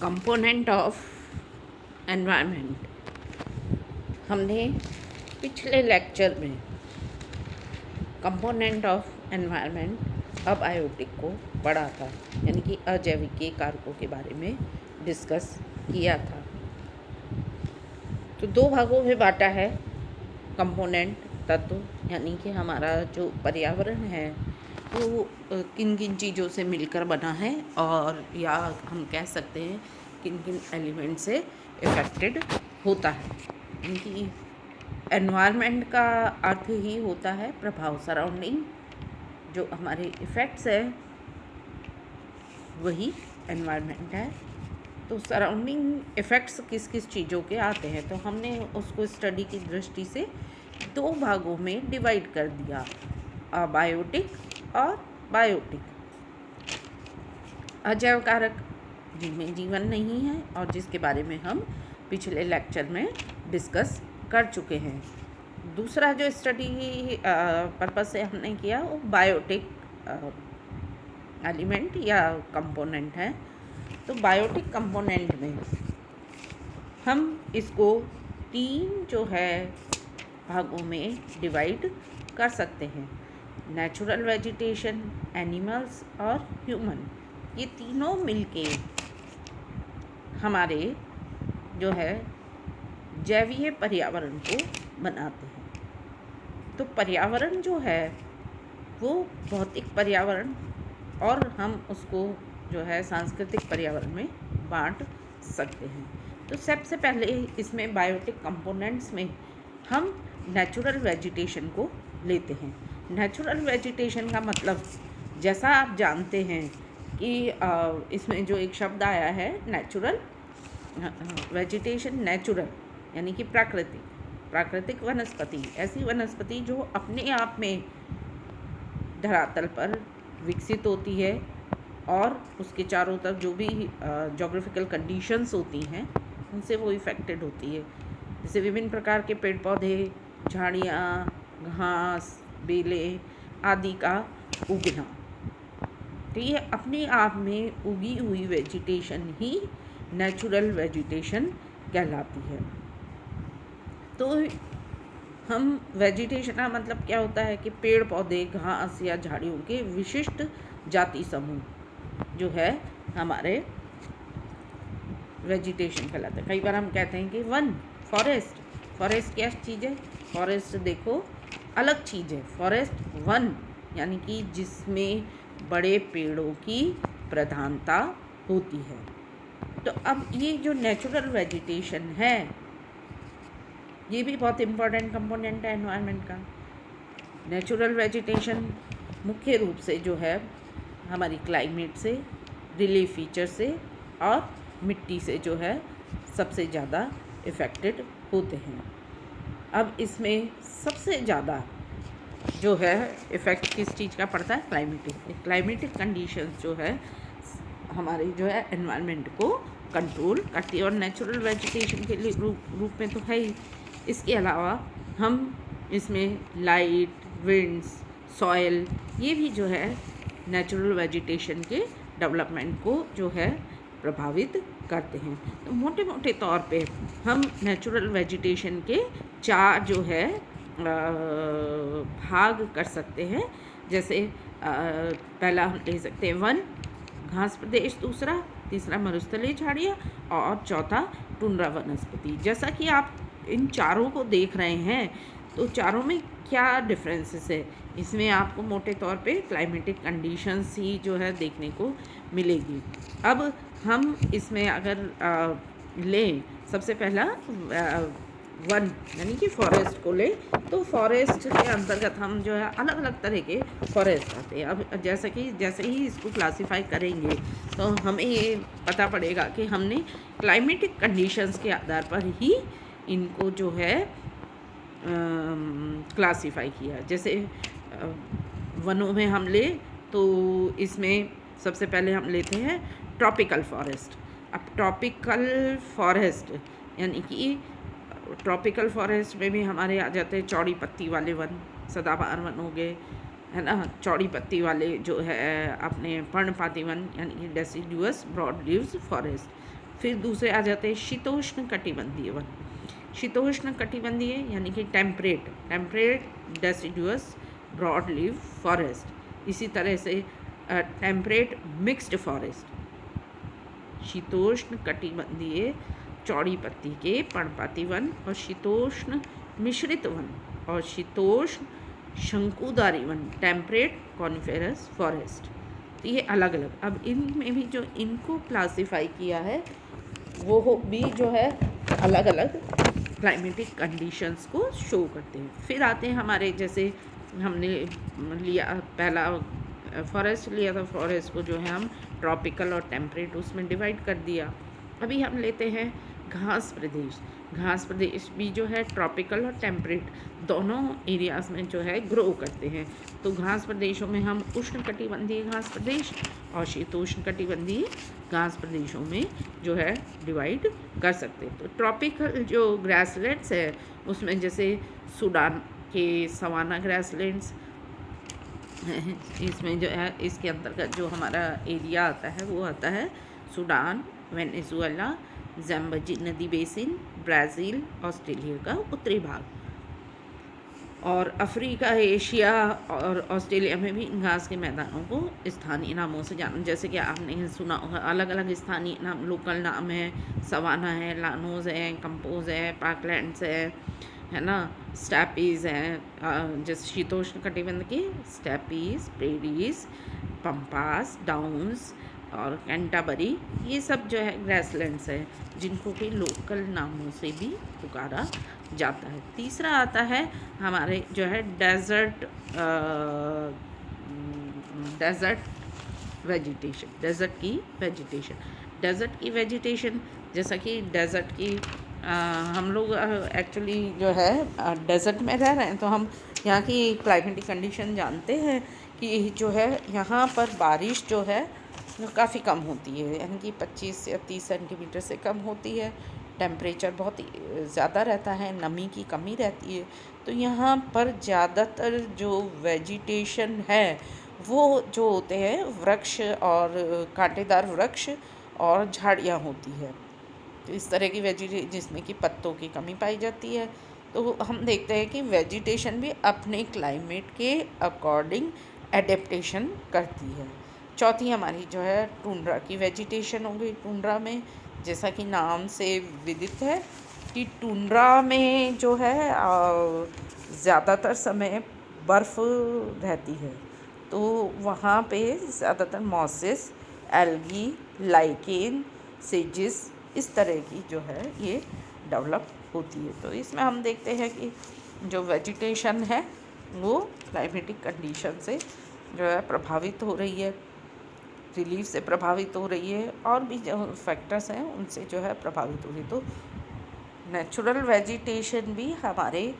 Component of environment. हमने पिछले lecture में कंपोनेंट ऑफ एनवायरनमेंट अबायोटिक को पढ़ा था, यानी कि अजैविकीय कारकों के बारे में डिस्कस किया था। तो दो भागों में बांटा है कंपोनेंट तत्व, यानी कि हमारा जो पर्यावरण है वो किन किन चीज़ों से मिलकर बना है, और या हम कह सकते हैं किन किन एलिमेंट से इफ़ेक्टेड होता है। इनकी एनवायरनमेंट का अर्थ ही होता है प्रभाव, सराउंडिंग जो हमारे इफ़ेक्ट्स है वही एनवायरनमेंट है। तो सराउंडिंग इफ़ेक्ट्स किस किस चीज़ों के आते हैं, तो हमने उसको स्टडी की दृष्टि से दो भागों में डिवाइड कर दिया, अबायोटिक और बायोटिक। अजैव कारक जिनमें जीवन नहीं है और जिसके बारे में हम पिछले लेक्चर में डिस्कस कर चुके हैं। दूसरा जो स्टडी पर्पस से हमने किया वो बायोटिक एलिमेंट या कंपोनेंट है। तो बायोटिक कंपोनेंट में हम इसको तीन जो है भागों में डिवाइड कर सकते हैं, नेचुरल वेजिटेशन, एनिमल्स और ह्यूमन। ये तीनों मिलके हमारे जो है जैवीय पर्यावरण को बनाते हैं। तो पर्यावरण जो है वो भौतिक पर्यावरण और हम उसको जो है सांस्कृतिक पर्यावरण में बांट सकते हैं। तो सबसे पहले इसमें बायोटिक कंपोनेंट्स में हम नेचुरल वेजिटेशन को लेते हैं। नेचुरल वेजिटेशन का मतलब, जैसा आप जानते हैं कि इसमें जो एक शब्द आया है नेचुरल वेजिटेशन, नेचुरल यानी कि प्राकृतिक वनस्पति, ऐसी वनस्पति जो अपने आप में धरातल पर विकसित होती है और उसके चारों तरफ जो भी जोग्राफिकल कंडीशंस होती हैं उनसे वो इफ़ेक्टेड होती है। जैसे विभिन्न प्रकार के पेड़ पौधे, झाड़ियाँ, घास, बेलें आदि का उगना, तो ये अपने आप में उगी हुई वेजिटेशन ही नेचुरल वेजिटेशन कहलाती है। तो हम वेजिटेशन का मतलब क्या होता है कि पेड़ पौधे, घास या झाड़ियों के विशिष्ट जाति समूह जो है हमारे वेजिटेशन कहलाते हैं। कई बार हम कहते हैं कि वन, फॉरेस्ट क्या चीज़ है? फॉरेस्ट देखो अलग चीज़ है। फॉरेस्ट वन यानी कि जिसमें बड़े पेड़ों की प्रधानता होती है। तो अब ये जो नेचुरल वेजिटेशन है ये भी बहुत इम्पोर्टेंट कंपोनेंट है एनवायरनमेंट का। नेचुरल वेजिटेशन मुख्य रूप से जो है हमारी क्लाइमेट से, रिलीफ फीचर से और मिट्टी से जो है सबसे ज़्यादा इफ़ेक्टेड होते हैं। अब इसमें सबसे ज़्यादा जो है इफ़ेक्ट किस चीज़ का पड़ता है? क्लाइमेटिक कंडीशंस जो है हमारे जो है एनवायरनमेंट को कंट्रोल करती है, और नेचुरल वेजिटेशन के लिए रूप में तो है ही। इसके अलावा हम इसमें लाइट, विंड्स, सॉयल, ये भी जो है नेचुरल वेजिटेशन के डेवलपमेंट को जो है प्रभावित करते हैं। तो मोटे मोटे तौर पे हम नेचुरल वेजिटेशन के चार जो है भाग कर सकते हैं। जैसे पहला हम ले सकते हैं वन, घास प्रदेश, दूसरा, तीसरा मरुस्थलीय झाड़ियाँ और चौथा टुंड्रा वनस्पति। जैसा कि आप इन चारों को देख रहे हैं तो चारों में क्या डिफरेंसेस है, इसमें आपको मोटे तौर पे क्लाइमेटिक कंडीशंस ही जो है देखने को मिलेगी। अब हम इसमें अगर लें सबसे पहला वन यानी कि फॉरेस्ट को ले, तो फॉरेस्ट के अंतर्गत हम जो है अलग अलग तरह के फॉरेस्ट आते हैं। अब जैसे ही इसको क्लासिफाई करेंगे तो हमें ये पता पड़ेगा कि हमने क्लाइमेटिक कंडीशंस के आधार पर ही इनको जो है क्लासिफाई किया। जैसे वनों में हम ले तो इसमें सबसे पहले हम लेते हैं ट्रॉपिकल फॉरेस्ट। अब ट्रॉपिकल फॉरेस्ट यानी कि ट्रॉपिकल फॉरेस्ट में भी हमारे आ जाते हैं चौड़ी पत्ती वाले वन, सदाबहार वन हो गए, है ना, चौड़ी पत्ती वाले जो है अपने पर्णपाती वन यानी कि डेसिडुअस ब्रॉड लीव्स फॉरेस्ट। फिर दूसरे आ जाते हैं शीतोष्ण कटिबंधीय वन। शीतोष्ण कटिबंधीय यानी कि temperate deciduous broad leaf forest. इसी तरह से टेम्परेट मिक्स्ड फॉरेस्ट, शीतोष्ण कटिबंधीय चौड़ी पत्ती के पर्णपाती वन, और शीतोष्ण मिश्रित वन, और शीतोष्ण शंकुधारी वन, टेम्परेट कॉनिफेरस फॉरेस्ट। तो ये अलग अलग, अब इनमें भी जो इनको क्लासिफाई किया है वो भी जो है अलग अलग क्लाइमेटिक कंडीशंस को शो करते हैं। फिर आते हैं हमारे, जैसे हमने लिया पहला फॉरेस्ट लिया था, फॉरेस्ट को जो है हम ट्रॉपिकल और टेम्परेट उसमें डिवाइड कर दिया। अभी हम लेते हैं घास प्रदेश। घास प्रदेश भी जो है ट्रॉपिकल और टेम्परेट दोनों एरियाज़ में जो है ग्रो करते हैं। तो घास प्रदेशों में हम उष्णकटिबंधीय घास प्रदेश और शीतोष्ण कटिबंधीय घास प्रदेशों में जो है डिवाइड कर सकते हैं। तो ट्रॉपिकल जो ग्रासलैंड्स है उसमें जैसे सूडान के सवाना ग्रासलैंड्स, इसमें जो है इसके अंतर्गत जो हमारा एरिया आता है वो आता है सूडान, वेनेजुएला, ज़ैम्बजी नदी बेसिन, ब्राज़ील, ऑस्ट्रेलिया का उत्तरी भाग, और अफ्रीका, एशिया और ऑस्ट्रेलिया में भी घास के मैदानों को स्थानीय नामों से जाना, जैसे कि आपने सुना होगा अलग अलग स्थानीय नाम, लोकल नाम है, सवाना है, लानोज है, कंपोज है, पार्कलैंड्स है ना, स्टैपीज़ हैं, जैसे शीतोष्ण कटिबंध के स्टैपीज़, प्रेरीज, पम्पास, डाउन्स और कैंटाबरी, ये सब जो है ग्रासलैंड्स है जिनको कि लोकल नामों से भी पुकारा जाता है। तीसरा आता है हमारे जो है डेजर्ट वेजिटेशन, डेजर्ट की वेजिटेशन, जैसा कि डेजर्ट की हम लोग एक्चुअली जो है डेजर्ट में रह रहे हैं, तो हम यहाँ की क्लाइमेटिक कंडीशन जानते हैं कि जो है यहाँ पर बारिश जो है काफ़ी कम होती है, यानी कि 25 या 30 सेंटीमीटर से कम होती है। टेम्परेचर बहुत ज़्यादा रहता है, नमी की कमी रहती है। तो यहाँ पर ज़्यादातर जो वेजिटेशन है वो जो होते हैं वृक्ष और कांटेदार वृक्ष और झाड़ियाँ होती है। तो इस तरह की जिसमें कि पत्तों की कमी पाई जाती है। तो हम देखते हैं कि वेजिटेशन भी अपने क्लाइमेट के अकॉर्डिंग एडेप्टेशन करती है। चौथी हमारी जो है टुंड्रा की वेजिटेशन हो गई। टुंड्रा में जैसा कि नाम से विदित है कि टुंड्रा में जो है ज़्यादातर समय बर्फ़ रहती है, तो वहाँ पे ज़्यादातर मॉसेस, एल्गी, लाइकेन, सेजिस, इस तरह की जो है ये डेवलप होती है। तो इसमें हम देखते हैं कि जो वेजिटेशन है वो क्लाइमेटिक कंडीशन से जो है प्रभावित हो रही है, रिलीफ से प्रभावित हो रही है, और भी जो फैक्टर्स हैं उनसे जो है प्रभावित हो रही है। तो नेचुरल वेजिटेशन भी हमारे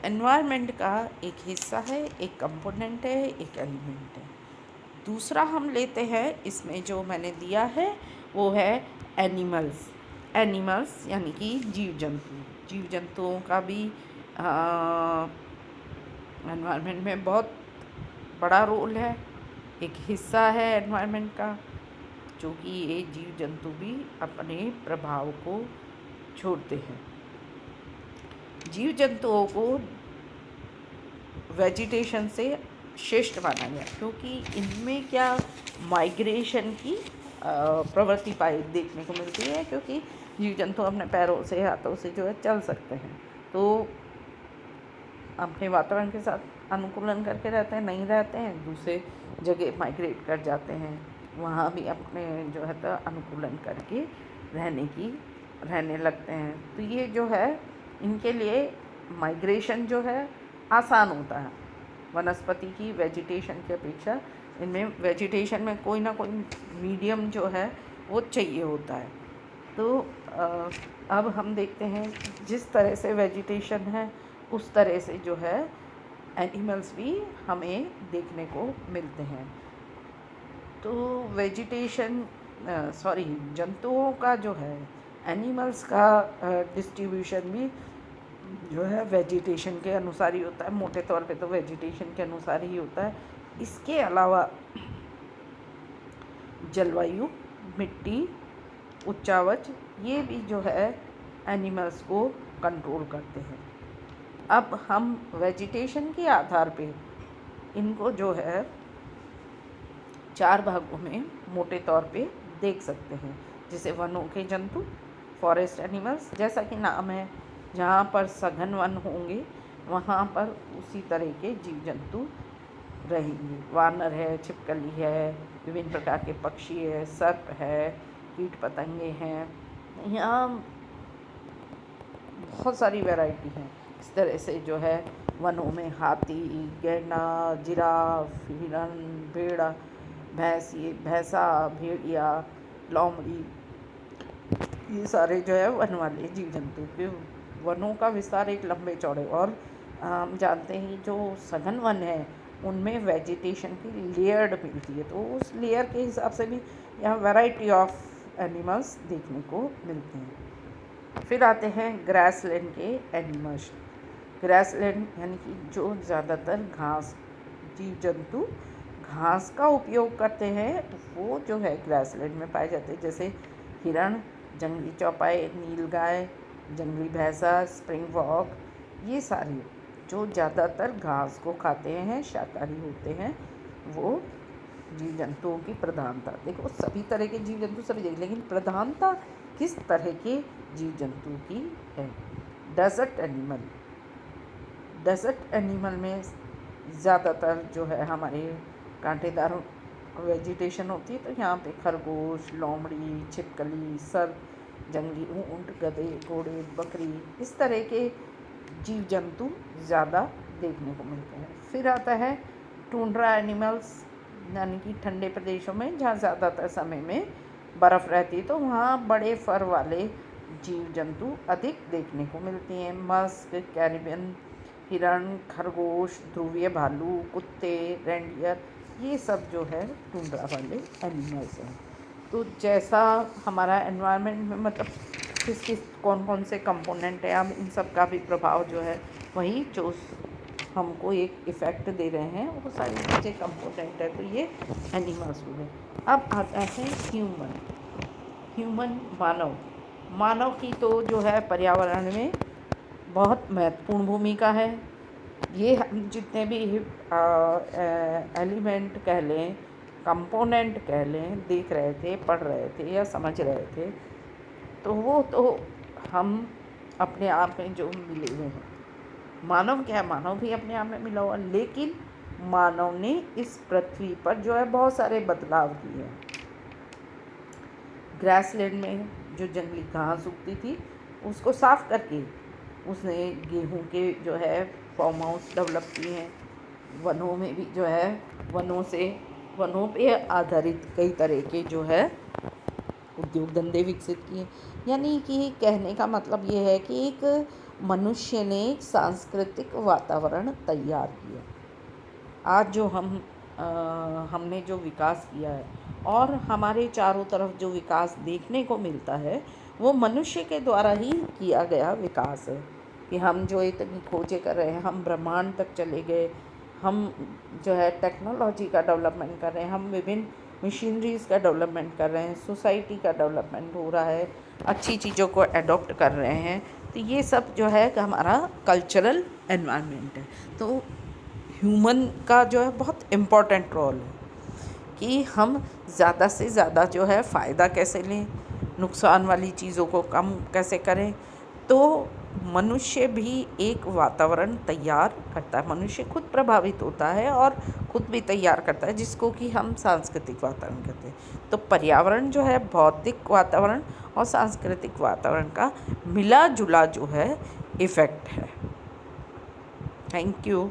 एनवायरनमेंट का एक हिस्सा है, एक कंपोनेंट है, एक एलिमेंट है। दूसरा हम लेते हैं, इसमें जो मैंने दिया है वो है एनिमल्स यानी कि जीव जंतुओं का भी एनवायरनमेंट में बहुत बड़ा रोल है, एक हिस्सा है एनवायरनमेंट का, जो कि ये जीव जंतु भी अपने प्रभाव को छोड़ते हैं। जीव जंतुओं को वेजिटेशन से श्रेष्ठ माना गया क्योंकि इनमें क्या माइग्रेशन की प्रवृत्ति पाई देखने को मिलती है, क्योंकि जीव जंतु अपने पैरों से, हाथों से जो है चल सकते हैं, तो अपने वातावरण के साथ अनुकूलन करके रहते हैं, नहीं रहते हैं दूसरे जगह माइग्रेट कर जाते हैं, वहाँ भी अपने जो है तो अनुकूलन करके रहने लगते हैं। तो ये जो है इनके लिए माइग्रेशन जो है आसान होता है वनस्पति की वेजिटेशन की अपेक्षा। इनमें वेजिटेशन में कोई ना कोई मीडियम जो है वो चाहिए होता है। तो अब हम देखते हैं जिस तरह से वेजिटेशन है उस तरह से जो है एनिमल्स भी हमें देखने को मिलते हैं। तो जंतुओं का जो है, एनिमल्स का डिस्ट्रीब्यूशन भी जो है वेजिटेशन के अनुसार ही होता है, मोटे तौर पे तो वेजिटेशन के अनुसार ही होता है। इसके अलावा जलवायु, मिट्टी, उच्चावच, ये भी जो है एनिमल्स को कंट्रोल करते हैं। अब हम वेजिटेशन के आधार पे इनको जो है 4 भागों में मोटे तौर पे देख सकते हैं। जैसे वनों के जंतु, फॉरेस्ट एनिमल्स, जैसा कि नाम है, जहाँ पर सघन वन होंगे वहाँ पर उसी तरह के जीव जंतु रहेंगे। वानर है, छिपकली है, विभिन्न प्रकार के पक्षी है, सर्प है, कीट पतंगे हैं, यहाँ बहुत सारी वैरायटी हैं। इस तरह से जो है वनों में हाथी, गैंडा, जिराफ, हिरन, भेड़ा, भैंसा, भेड़िया, लोमड़ी, ये सारे जो है वन वाले जीव जंतु के वनों का विस्तार एक लंबे चौड़े, और हम जानते हैं जो सघन वन है उनमें वेजिटेशन की लेयर्ड मिलती है, तो उस लेयर के हिसाब से भी यहाँ वैरायटी ऑफ एनिमल्स देखने को मिलते हैं। फिर आते हैं ग्रासलैंड के एनिमल्स। ग्रासलैंड यानी कि जो ज़्यादातर घास, जीव जंतु घास का उपयोग करते हैं वो जो है ग्रासलैंड में पाए जाते हैं। जैसे हिरण, जंगली चौपाई, नीलगाय, जंगली भैंसा, स्प्रिंग बॉक, ये सारे जो ज़्यादातर घास को खाते हैं, शाकाहारी होते हैं, वो जीव जंतुओं की प्रधानता। देखो सभी तरह के जीव जंतु सभी जगह, लेकिन प्रधानता किस तरह के जीव जंतु की है। डेजर्ट एनिमल, डेजर्ट एनिमल में ज़्यादातर जो है हमारे कांटेदार वेजिटेशन होती है, तो यहाँ पे खरगोश, लोमड़ी, छिपकली, सर्प, जंगली ऊंट, गधे, घोड़े, बकरी, इस तरह के जीव जंतु ज़्यादा देखने को मिलते हैं। फिर आता है टुंड्रा एनिमल्स, यानी कि ठंडे प्रदेशों में जहाँ ज़्यादातर समय में बर्फ़ रहती है, तो वहाँ बड़े फर वाले जीव जंतु अधिक देखने को मिलते हैं। मस्क, कैरिबियन हिरण, खरगोश, ध्रुवीय भालू, कुत्ते, रेंडियर, ये सब जो है टुंड्रा वाले एनिमल्स हैं। तो जैसा हमारा एनवायरनमेंट में मतलब किस कौन कौन से कंपोनेंट हैं, अब इन सब का भी प्रभाव जो है वही जो हमको एक इफ़ेक्ट दे रहे हैं वो सारी चीज़ें कंपोनेंट है। तो ये एनिमल्स हुए। अब आता है ह्यूमन मानव की तो जो है पर्यावरण में बहुत महत्वपूर्ण भूमिका है। ये हम जितने भी एलिमेंट कह लें, कंपोनेंट कह लें, देख रहे थे, पढ़ रहे थे या समझ रहे थे, तो वो तो हम अपने आप में जो मिले हुए हैं। मानव क्या है, मानव भी अपने आप में मिला हुआ, लेकिन मानव ने इस पृथ्वी पर जो है बहुत सारे बदलाव किए हैं। ग्रासलैंड में जो जंगली घास उगती थी उसको साफ करके उसने गेहूं के जो है फार्म हाउस डेवलप किए हैं। वनों में भी जो है वनों पे आधारित कई तरह के जो है उद्योग धंधे विकसित किए। यानी कि कहने का मतलब ये है कि एक मनुष्य ने एक सांस्कृतिक वातावरण तैयार किया। आज जो हमने जो विकास किया है और हमारे चारों तरफ जो विकास देखने को मिलता है वो मनुष्य के द्वारा ही किया गया विकास है। कि हम जो इतनी खोजें कर रहे हैं, हम ब्रह्मांड तक चले गए, हम जो है टेक्नोलॉजी का डेवलपमेंट कर रहे हैं, हम विभिन्न मशीनरीज़ का डेवलपमेंट कर रहे हैं, सोसाइटी का डेवलपमेंट हो रहा है, अच्छी चीज़ों को एडॉप्ट कर रहे हैं। तो ये सब जो है कि हमारा कल्चरल एनवायरनमेंट है। तो ह्यूमन का जो है बहुत इम्पोर्टेंट रोल है कि हम ज़्यादा से ज़्यादा जो है फ़ायदा कैसे लें, नुकसान वाली चीज़ों को कम कैसे करें। तो मनुष्य भी एक वातावरण तैयार करता है, मनुष्य खुद प्रभावित होता है और खुद भी तैयार करता है, जिसको कि हम सांस्कृतिक वातावरण कहते हैं। तो पर्यावरण जो है भौतिक वातावरण और सांस्कृतिक वातावरण का मिला जुला जो है इफ़ेक्ट है। Thank you.